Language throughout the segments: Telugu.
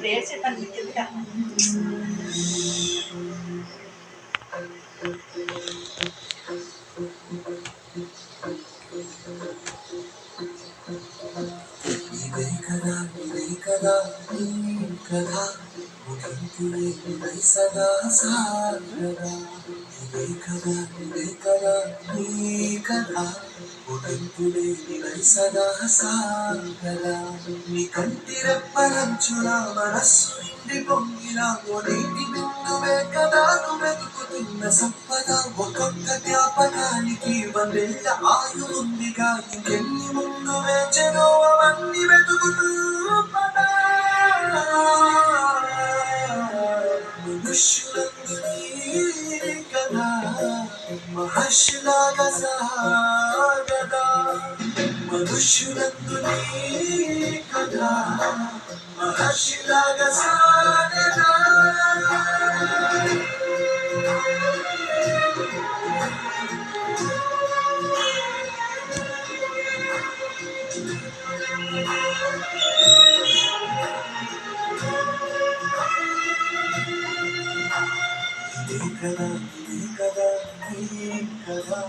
ప్రేయర్ చేద్దాం నీకెందుకు కదా కదా ముగింపులే సదా సాగదా కదా నీ కదా ముగింపులే సదా సాగదా నీ కంటి రెప్పలంచున మనస్సు నిండి పొంగిన నీటి బిందువే కదా వెతుకుతున్న సంపద ఒక్కొక్క జ్ఞాపకానికి వందేళ్ల ఆయు ఉందిగా ఇంకెన్ని ముందు వేచెనో అవన్నీ వెతుకుతూ పదా మనుష్యులందు నీ కదా మహర్షులాగా సాగదా మనుష్యులందు నీ కదా మహర్షిలాగా సాగదా కదా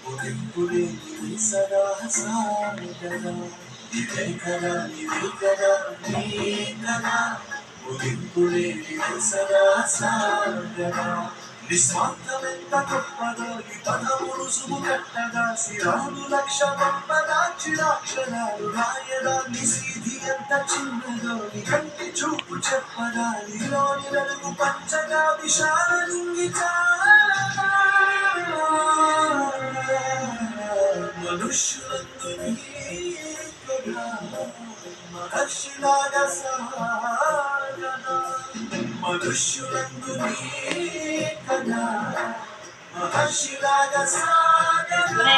ముగింపులే సదా సాగదా ఇదే కదా నీ కదా ముగింపులే సదా సాగదా నిస్వార్థమెంత గొప్పదో ఈ పదము రుసుము కట్టగా శిరాలు లక్ష గొప్పదా చిరాక్షరాలు రాయదా నిశీధి ఎంత చిన్నదో నీ కంటి చూపు చెప్పగా నీలోని వెలుగు పంచగా విశాల లింగి మనుష్యులందు నీ కదా మహర్షిలాగా సాగదా మనుష్యులందు నీ కదా మహర్షిలాగా సాగదా